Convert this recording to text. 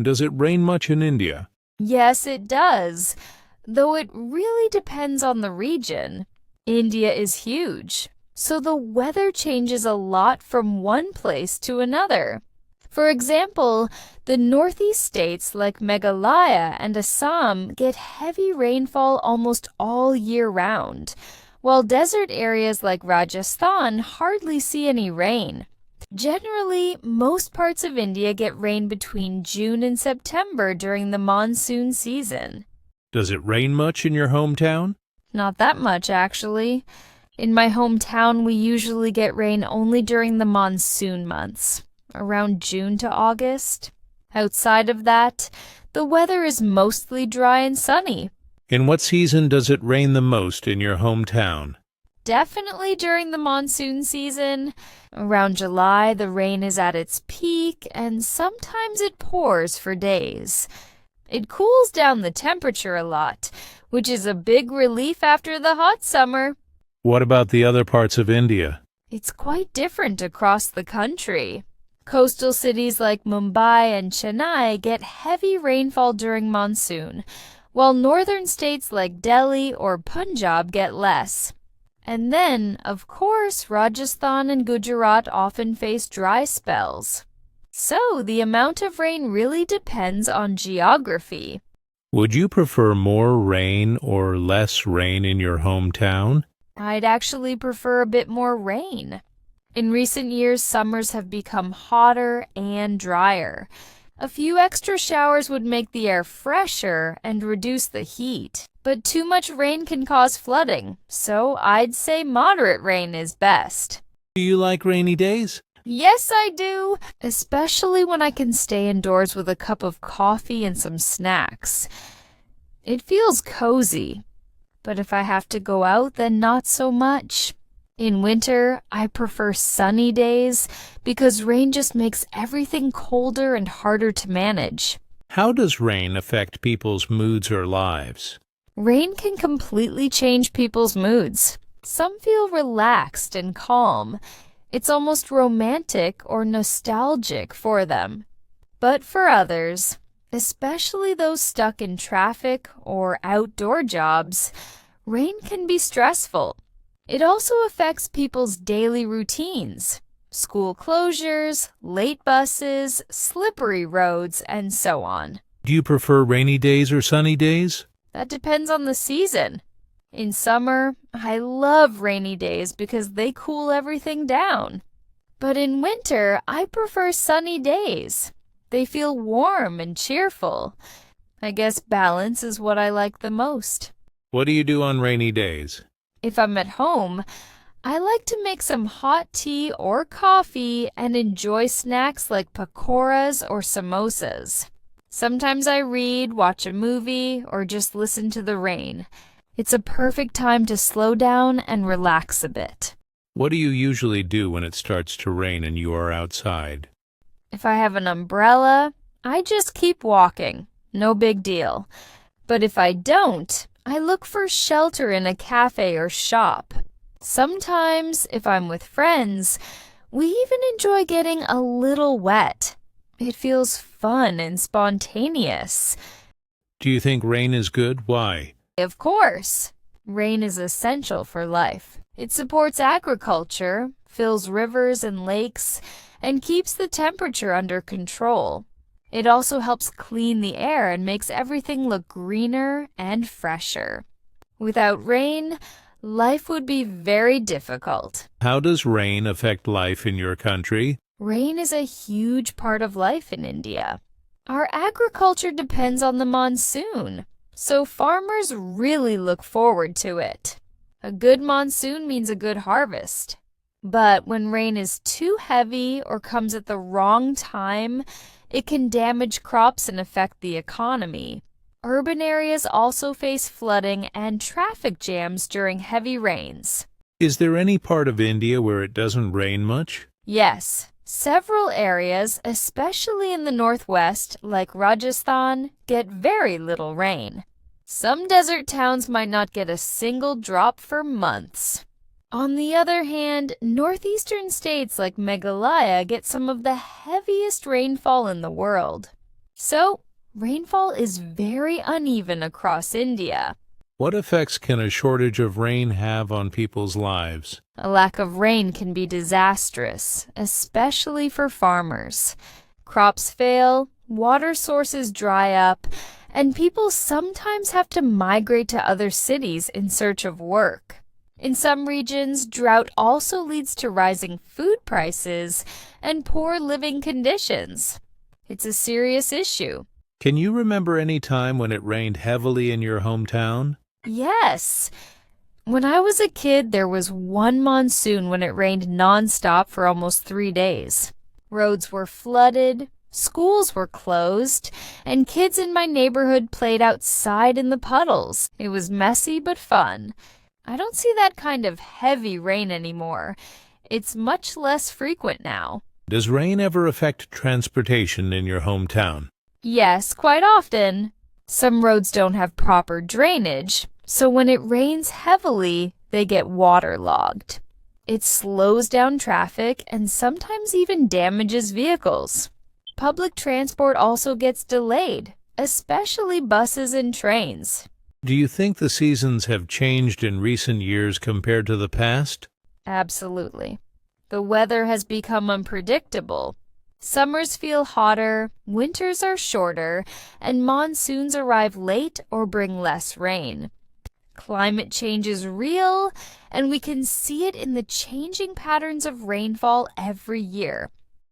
Does it rain much in India? Yes, it does, though it really depends on the region. India is huge, so the weather changes a lot from one place to another. For example, the northeast states like Meghalaya and Assam get heavy rainfall almost all year round, while desert areas like Rajasthan hardly see any rain. Generally, most parts of India get rain between June and September during the monsoon season. Does it rain much in your hometown? Not that much, actually. In my hometown, we usually get rain only during the monsoon months, around June to August. Outside of that, the weather is mostly dry and sunny. In what season does it rain the most in your hometown? Definitely during the monsoon season. Around July, the rain is at its peak, and sometimes it pours for days. It cools down the temperature a lot, which is a big relief after the hot summer. What about the other parts of India? It's quite different across the country. Coastal cities like Mumbai and Chennai get heavy rainfall during monsoon, while northern states like Delhi or Punjab get less. And then, of course, Rajasthan and Gujarat often face dry spells. So, the amount of rain really depends on geography. Would you prefer more rain or less rain in your hometown? I'd actually prefer a bit more rain. In recent years, summers have become hotter and drier. A few extra showers would make the air fresher and reduce the heat. But too much rain can cause flooding, so I'd say moderate rain is best. Do you like rainy days? Yes, I do, especially when I can stay indoors with a cup of coffee and some snacks. It feels cozy, but if I have to go out, then not so much. In winter, I prefer sunny days because rain just makes everything colder and harder to manage. How does rain affect people's moods or lives? Rain can completely change people's moods. Some feel relaxed and calm. It's almost romantic or nostalgic for them. But for others, especially those stuck in traffic or outdoor jobs, rain can be stressful. It also affects people's daily routines, school closures, late buses, slippery roads, and so on. Do you prefer rainy days or sunny days? That depends on the season. In summer, I love rainy days because they cool everything down. But in winter, I prefer sunny days. They feel warm and cheerful. I guess balance is what I like the most. What do you do on rainy days? If I'm at home, I like to make some hot tea or coffee and enjoy snacks like pakoras or samosas. Sometimes I read, watch a movie, or just listen to the rain. It's a perfect time to slow down and relax a bit. What do you usually do when it starts to rain and you are outside? If I have an umbrella, I just keep walking. No big deal. But if I don't, I look for shelter in a cafe or shop. Sometimes, if I'm with friends, we even enjoy getting a little wet. It feels fun and spontaneous. Do you think rain is good? Why? Of course. Rain is essential for life. It supports agriculture, fills rivers and lakes, and keeps the temperature under control. It also helps clean the air and makes everything look greener and fresher. Without rain, life would be very difficult. How does rain affect life in your country? Rain is a huge part of life in India. Our agriculture depends on the monsoon, so farmers really look forward to it. A good monsoon means a good harvest. But when rain is too heavy or comes at the wrong time, it can damage crops and affect the economy. Urban areas also face flooding and traffic jams during heavy rains. Is there any part of India where it doesn't rain much? Yes, several areas, especially in the northwest, like Rajasthan, get very little rain. Some desert towns might not get a single drop for months. On the other hand, northeastern states like Meghalaya get some of the heaviest rainfall in the world. So, rainfall is very uneven across India. What effects can a shortage of rain have on people's lives? A lack of rain can be disastrous, especially for farmers. Crops fail, water sources dry up, and people sometimes have to migrate to other cities in search of work. In some regions, drought also leads to rising food prices and poor living conditions. It's a serious issue. Can you remember any time when it rained heavily in your hometown? Yes. When I was a kid, there was one monsoon when it rained nonstop for almost 3 days. Roads were flooded, schools were closed, and kids in my neighborhood played outside in the puddles. It was messy but fun. I don't see that kind of heavy rain anymore. It's much less frequent now. Does rain ever affect transportation in your hometown? Yes, quite often. Some roads don't have proper drainage, so when it rains heavily, they get waterlogged. It slows down traffic and sometimes even damages vehicles. Public transport also gets delayed, especially buses and trains. Do you think the seasons have changed in recent years compared to the past? Absolutely. The weather has become unpredictable. Summers feel hotter, winters are shorter, and monsoons arrive late or bring less rain. Climate change is real, and we can see it in the changing patterns of rainfall every year.